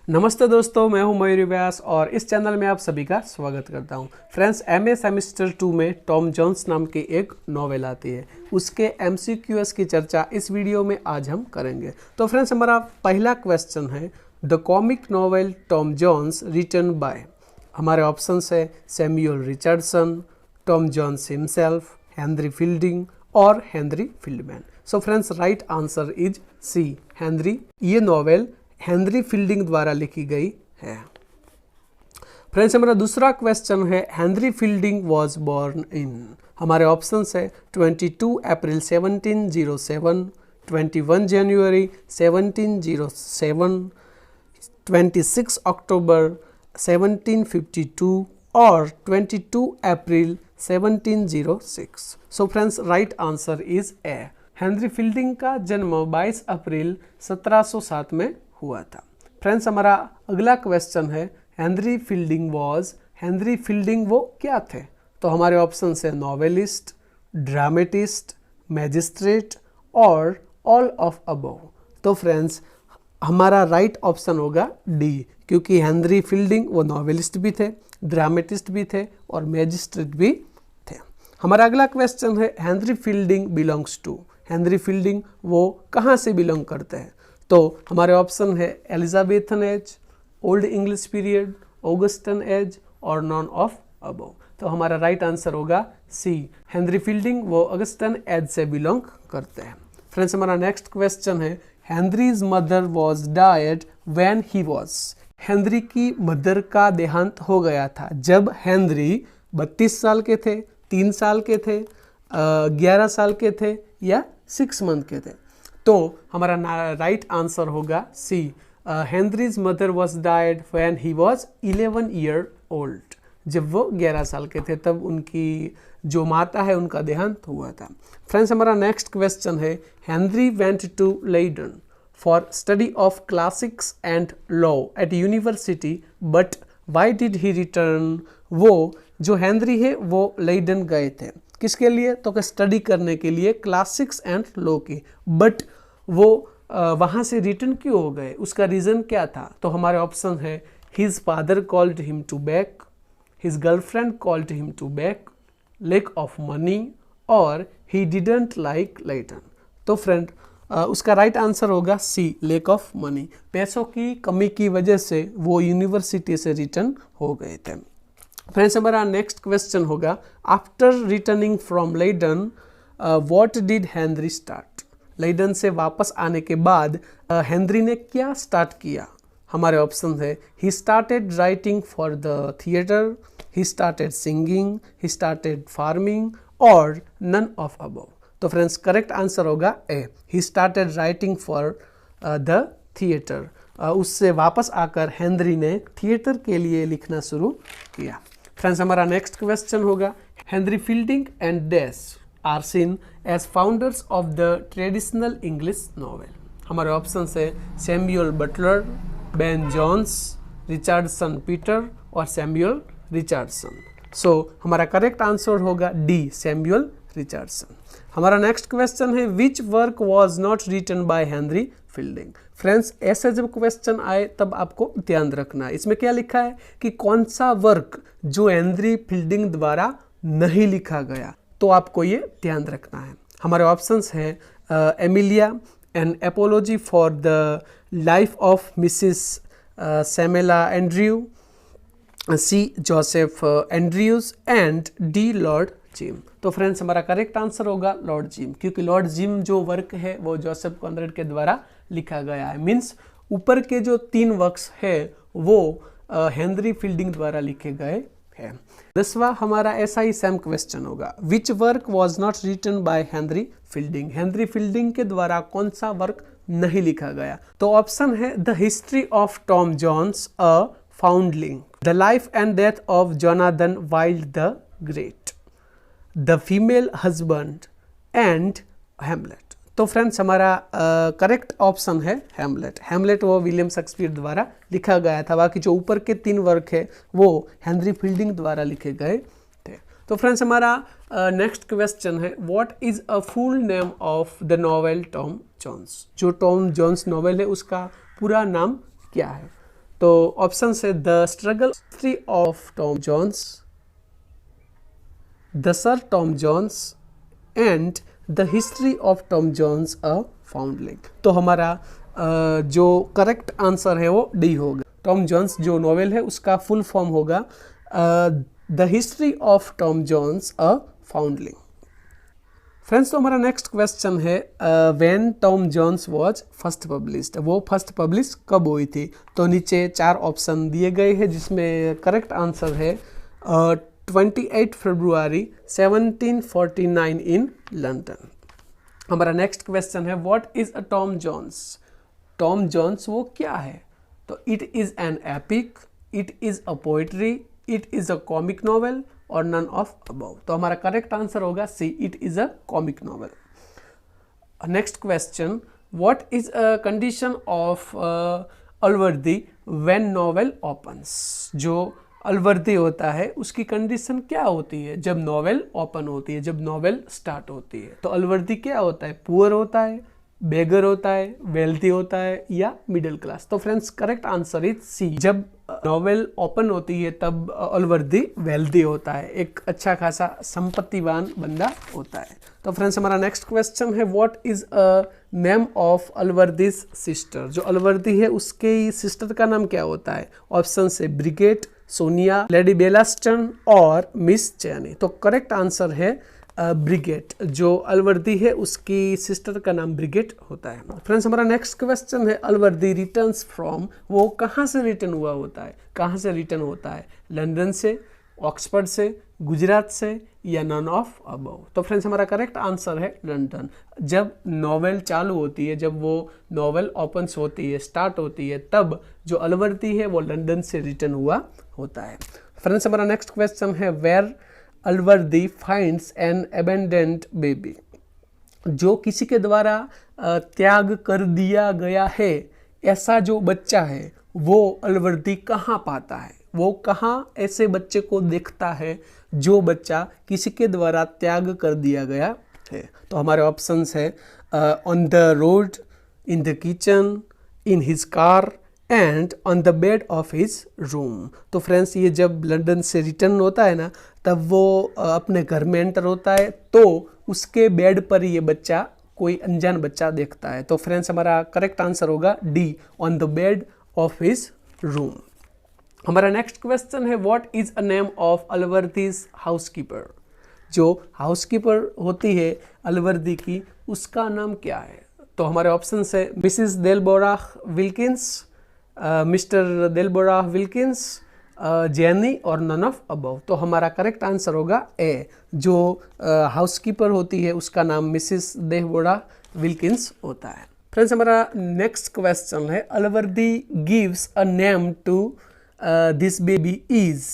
नमस्ते दोस्तों, मैं हूं मयूर व्यास और इस चैनल में आप सभी का स्वागत करता हूं। फ्रेंड्स, एमए सेमेस्टर 2 में टॉम जोन्स नाम की एक नॉवेल आती है, उसके एमसीक्यूएस की चर्चा इस वीडियो में आज हम करेंगे। तो फ्रेंड्स, हमारा पहला क्वेश्चन है the comic novel Tom Jones written by. हमारे ऑप्शंस है Samuel Richardson, Tom Jones himself, Henry Fielding और Henry Fieldman. So friends, right answer is C, Henry. ये नॉवेल हेनरी फील्डिंग द्वारा लिखी गई है। फ्रेंड्स, हमारा दूसरा क्वेश्चन है Henry Fielding was born in. हमारे ऑप्शंस है 22 अप्रैल 1707, 21 जनवरी 1707, 26 अक्टूबर 1752 और 22 अप्रैल 1706। सो friends, right answer is a. Henry fielding का जन्म 22 अप्रैल 1707 में हुआ था। फ्रेंड्स, हमारा अगला क्वेश्चन है हेनरी फील्डिंग वो क्या थे? तो हमारे ऑप्शन है नॉवेलिस्ट, ड्रामेटिस्ट, मैजिस्ट्रेट और ऑल ऑफ अबव। तो फ्रेंड्स, हमारा राइट ऑप्शन होगा डी, क्योंकि हेनरी फील्डिंग वो नॉवेलिस्ट भी थे, ड्रामेटिस्ट भी थे और मैजिस्ट्रेट भी थे। हमारा अगला क्वेश्चन है Henry Fielding belongs to. Henry Fielding वो कहाँ से बिलोंग करते हैं? तो हमारे ऑप्शन है Elizabethan age, old English period, Augustan age और नॉन ऑफ अबव। तो हमारा राइट आंसर होगा सी, हेनरी फील्डिंग वो ऑगस्टन एज से बिलोंग करते हैं। फ्रेंड्स, हमारा नेक्स्ट क्वेश्चन है Henrys mother was died when he was. Henry की मदर का देहांत हो गया था जब हेनरी 32 साल के थे, 3 साल के थे, 11 साल के थे या 6 मंथ के थे। तो हमारा राइट आंसर होगा C, Henry's mother was died when he was 11 year old. जब वो 11 साल के थे तब उनकी जो माता है उनका देहांत हुआ था। फ्रेंड्स, हमारा नेक्स्ट क्वेश्चन है Henry went to Leiden for study of classics and law at university but why did he return. वो जो हेनरी है वो लेइडन गए थे किसके लिए? तो स्टडी करने के लिए क्लासिक्स एंड लॉ की, बट वो वहाँ से रिटर्न क्यों हो गए? उसका रीज़न क्या था? तो हमारे ऑप्शन है his father called him to back, his girlfriend called him to back, lack of money और ही डिडंट लाइक लेइडन। तो फ्रेंड, उसका राइट आंसर होगा सी, लैक ऑफ मनी। पैसों की कमी की वजह से वो यूनिवर्सिटी से रिटर्न हो गए थे। फ्रेंड्स, हमारा नेक्स्ट क्वेश्चन होगा after returning from Leiden what did Henry start. Leiden से वापस आने के बाद हेनरी ने क्या स्टार्ट किया? हमारे ऑप्शन है he started writing for the theatre, he started singing, he started farming और नन ऑफ अबव। तो फ्रेंड्स, करेक्ट आंसर होगा A, he started writing for the theatre. उससे वापस आकर हेनरी ने थिएटर के लिए लिखना शुरू किया। फ्रेंड्स, हमारा नेक्स्ट क्वेश्चन होगा Henry Fielding and dash are seen as founders of the traditional English novel. हमारे ऑप्शन है Samuel Butler, Ben Jones, Richardson Peter और सैमुअल रिचर्डसन। सो हमारा करेक्ट आंसर होगा डी, सैमुअल रिचर्डसन। हमारा next question है which work was not written by Henry Fielding. Friends, ऐसे जब question आए तब आपको ध्यान रखना है इसमें क्या लिखा है कि कौन सा वर्क जो हेनरी फील्डिंग द्वारा नहीं लिखा गया, तो आपको ये ध्यान रखना है। हमारे ऑप्शंस हैं Amelia, an apology for the life of Mrs Samuela Andrew, C Joseph Andrews and D Lord Jim. तो फ्रेंड्स, हमारा करेक्ट आंसर होगा लॉर्ड जिम, क्योंकि लॉर्ड जिम जो वर्क है वो जोसेफ कॉनरेड के द्वारा लिखा गया है। मीन्स ऊपर के जो 3 वर्क्स है वो हेनरी फील्डिंग द्वारा लिखे गए हैं। 10वां हमारा ऐसा ही सेम क्वेश्चन होगा which work was not written by Henry Fielding. Henry Fielding के द्वारा कौन सा वर्क नहीं लिखा गया? तो ऑप्शन है the history of Tom Jones a foundling, the life and death of Jonathan Wild the Great, the female husband and Hamlet. तो फ्रेंड्स, हमारा करेक्ट ऑप्शन है हेमलेट। हेमलेट वो विलियम शेक्सपियर द्वारा लिखा गया था, बाकी जो ऊपर के 3 वर्क है वो हेनरी फील्डिंग द्वारा लिखे गए थे। तो फ्रेंड्स, हमारा नेक्स्ट क्वेश्चन है what is a full name of the novel Tom Jones. जो टॉम जोन्स नॉवेल है उसका पूरा नाम क्या है? तो ऑप्शन से the struggle history of Tom Jones, the sir Tom Jones and the history of Tom Jones a foundling. तो हमारा जो करेक्ट आंसर है वो डी होगा। टॉम जोन्स जो नॉवेल है उसका फुल फॉर्म होगा the history of Tom Jones a foundling. Friends, तो हमारा नेक्स्ट क्वेश्चन है when Tom Jones was first published, वो फर्स्ट पब्लिश कब हुई थी। तो नीचे 4 ऑप्शन दिए गए हैं जिसमें करेक्ट आंसर है 28 फरवरी 1749 इन लंदन। हमारा नेक्स्ट क्वेश्चन है what is a Tom Jones. Tom Jones वो क्या है। तो it is an epic, it is a poetry, it is a comic novel और नन ऑफ अबव। तो हमारा करेक्ट आंसर होगा C, it is a comic novel. Next question, what is a condition of Allworthy when novel opens. जो Allworthy होता है उसकी condition क्या होती है जब नॉवेल ओपन होती है, जब नॉवेल स्टार्ट होती है। तो अलवर्दी क्या होता है, पुअर होता है, बेगर होता है, वेल्थी होता है या मिडिल क्लास। तो friends correct answer is C, जब नॉवेल ओपन होती है तब अलवर्दी वेल्थी होता है, एक अच्छा खासा संपत्तिवान बंदा होता है। तो फ्रेंड्स हमारा नेक्स्ट क्वेश्चन है what is a name of Allworthy's sister. जो अलवर्दी है उसके सिस्टर का नाम क्या होता है। ऑप्शन से ब्रिगेट, सोनिया, लेडी बेलास्टन और मिस चैनी। तो करेक्ट आंसर है ब्रिगेट। जो अलवर्दी है उसकी सिस्टर का नाम ब्रिगेट होता है। फ्रेंड्स हमारा नेक्स्ट क्वेश्चन है अलवर्दी रिटर्न्स फ्रॉम, वो कहाँ से रिटर्न हुआ होता है, कहाँ से रिटर्न होता है। लंदन से, ऑक्सफोर्ड से, गुजरात से या नन ऑफ अबव। तो फ्रेंड्स हमारा करेक्ट आंसर है लंदन। जब नॉवेल चालू होती है, जब वो नॉवेल ओपन्स होती है, स्टार्ट होती है, तब जो अलवर्दी है वो लंदन से रिटर्न हुआ होता है। फ्रेंड्स हमारा नेक्स्ट क्वेश्चन है where Allworthy finds an abandoned baby. जो किसी के द्वारा त्याग कर दिया गया है ऐसा जो बच्चा है वो अलवर्दी कहाँ पाता है, वो कहाँ ऐसे बच्चे को देखता है जो बच्चा किसी के द्वारा त्याग कर दिया गया है। तो हमारे ऑप्शंस है on the road, in the kitchen, in his car and on the bed of his room. तो फ्रेंड्स ये जब लंदन से रिटर्न होता है ना तब वो अपने घर में एंटर होता है तो उसके बेड पर ये बच्चा, कोई अनजान बच्चा देखता है। तो फ्रेंड्स हमारा करेक्ट आंसर होगा D, on the bed of his room. हमारा नेक्स्ट क्वेश्चन है what is a name of Allworthy's housekeeper. जो हाउसकीपर होती है अलवर्दी की उसका नाम क्या है। तो हमारे ऑप्शन है Mrs Deborah Wilkins, Mister Deborah Wilkins, Jenny और नन ऑफ अबव। तो हमारा करेक्ट आंसर होगा ए, जो हाउसकीपर होती है उसका नाम मिसिस डेलबोराह विल्किंस होता है। फ्रेंड्स हमारा नेक्स्ट क्वेश्चन है Allworthy gives a name to this baby is,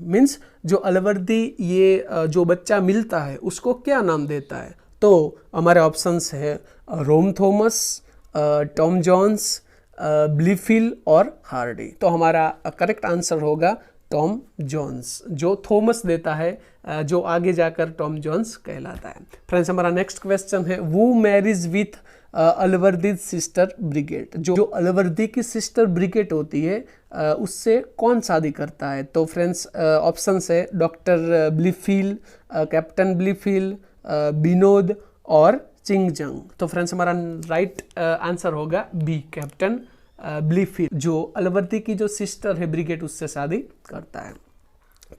means जो अलवर्दी ये जो बच्चा मिलता है उसको क्या नाम देता है। तो हमारे ऑप्शंस है रोम थॉमस, टॉम जोन्स, ब्लीफिल और हार्डी। तो हमारा करेक्ट आंसर होगा टॉम जोन्स, जो थॉमस देता है जो आगे जाकर टॉम जोन्स कहलाता है। फ्रेंड्स हमारा नेक्स्ट क्वेश्चन है वू मैरिज विथ अलवर्दीज सिस्टर ब्रिगेट। जो अलवर्दी की सिस्टर ब्रिगेट होती है उससे कौन शादी करता है। तो फ्रेंड्स ऑप्शन है डॉक्टर ब्लीफिल, कैप्टन ब्लीफिल, विनोद और चिंगजंग। तो फ्रेंड्स हमारा राइट आंसर होगा बी, कैप्टन ब्लीफिल, जो अलवर्दी की जो सिस्टर है ब्रिगेट उससे शादी करता है।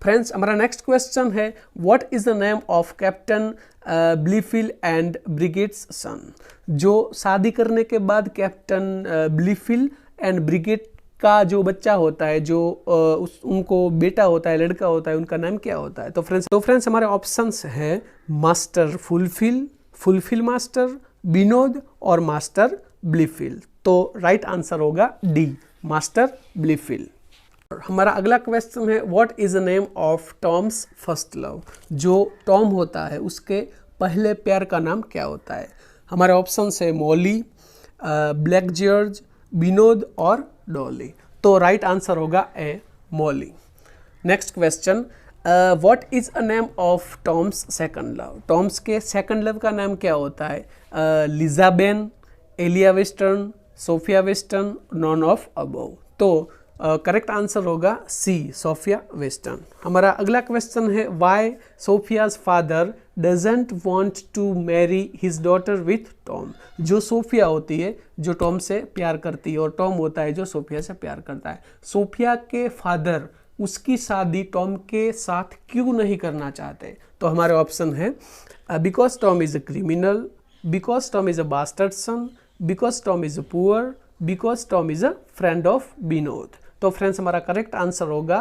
फ्रेंड्स हमारा नेक्स्ट क्वेश्चन है what is the name of Captain Blifil and Bridget's son. जो शादी करने के बाद कैप्टन ब्लीफिल एंड ब्रिगेट का जो बच्चा होता है, जो उनको बेटा होता है, लड़का होता है, उनका नाम क्या होता है। तो फ्रेंड्स हमारे ऑप्शंस है master fulfil, fulfil master, Vinod और मास्टर ब्लीफिल। तो राइट आंसर होगा डी, मास्टर ब्लीफिल। हमारा अगला क्वेश्चन है what is the name of Tom's first love. जो टॉम होता है उसके पहले प्यार का नाम क्या होता है। हमारे ऑप्शन है मॉली, ब्लैक जॉर्ज, विनोद और डॉली। तो राइट आंसर होगा A, Molly. Next question what is a name of Tom's second love. Tom's के सेकंड लव का नाम क्या होता है। Lisa Ben, Elia Western, Sophia Western, none of above. तो करेक्ट आंसर होगा सी, सोफिया वेस्टर्न। हमारा अगला क्वेश्चन है why Sophia's father doesn't want to marry his daughter with Tom. जो सोफिया होती है जो टॉम से प्यार करती है और टॉम होता है जो सोफिया से प्यार करता है। सोफिया के फादर उसकी शादी टॉम के साथ क्यों नहीं करना चाहते? तो हमारे ऑप्शन है because Tom is a criminal, because Tom is a bastard son, because Tom is a poor, because Tom is a friend of Vinod. तो फ्रेंड्स हमारा करेक्ट आंसर होगा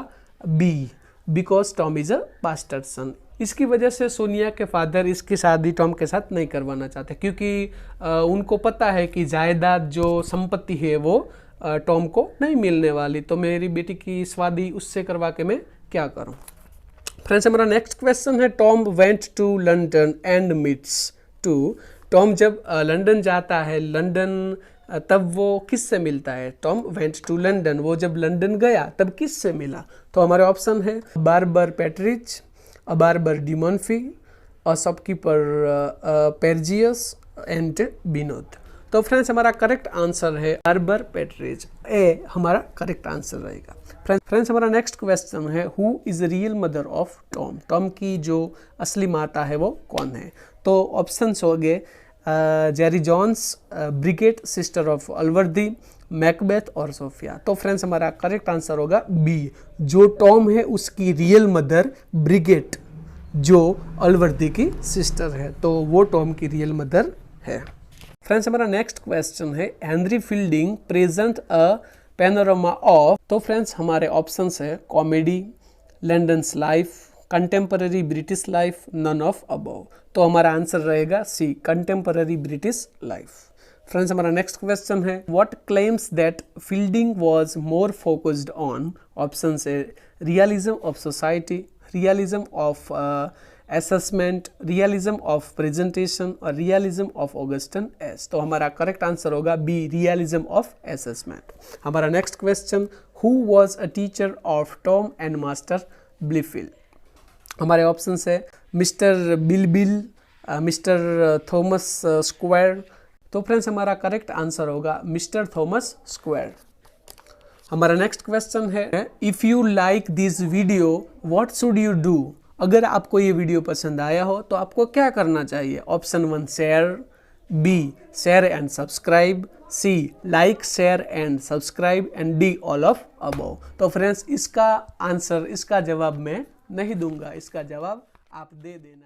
B, because Tom is a bastard son. इसकी वजह से सोनिया के father इसकी शादी Tom के साथ नहीं करवाना चाहते, क्योंकि उनको पता है कि जायदाद जो संपत्ति है वो टॉम को नहीं मिलने वाली, तो मेरी बेटी की शादी उससे करवा के मैं क्या करूं। फ्रेंड्स हमारा नेक्स्ट क्वेश्चन है Tom went to London and meets to. Tom जब लंदन जाता है, लंदन तब वो किससे मिलता है? टॉम वेंट टू लंदन, वो जब लंदन गया तब किससे मिला? तो हमारे ऑप्शन है बार्बर पैट्रिज, बार्बर डिमोन्फी, और शॉपकीपर पेर्जियस एंड विनोद। तो फ्रेंड्स हमारा करेक्ट आंसर है बार्बर पैट्रिज, ए हमारा करेक्ट आंसर रहेगा। फ्रेंड्स हमारा नेक्स्ट क्वेश्चन है who is real mother of Tom. Tom की जो असली माता है वो कौन है? तो ऑप्शंस हो गए Jerry Johns, Bridget sister of Allworthy, Macbeth और सोफिया। तो फ्रेंड्स हमारा करेक्ट आंसर होगा बी, जो टॉम है उसकी रियल मदर ब्रिगेट, जो अलवर्दी की सिस्टर है, तो वो टॉम की रियल मदर है। फ्रेंड्स हमारा नेक्स्ट क्वेश्चन है Henry Fielding present a panorama of. तो फ्रेंड्स हमारे ऑप्शंस है comedy, London's life, contemporary British life, none of above. तो हमारा आंसर रहेगा C, contemporary British life. Friends हमारा नेक्स्ट क्वेश्चन है what claims that Fielding was more focused on. Option है realism of society, realism of assessment, realism of presentation और realism of Augustans. तो हमारा correct answer होगा B, realism of assessment. हमारा next question who was a teacher of Tom and Master Blifil. हमारे option है Mister Bilbil, Mister Thomas Square. तो friends हमारा correct answer होगा मिस्टर थॉमस स्क्वायर। हमारा नेक्स्ट क्वेश्चन है if you like this video what should you do. अगर आपको ये वीडियो पसंद आया हो तो आपको क्या करना चाहिए? Option 1 share, B share and subscribe, C like share and subscribe and D all of above. तो फ्रेंड्स इसका आंसर, इसका जवाब मैं नहीं दूंगा, इसका जवाब आप दे देना।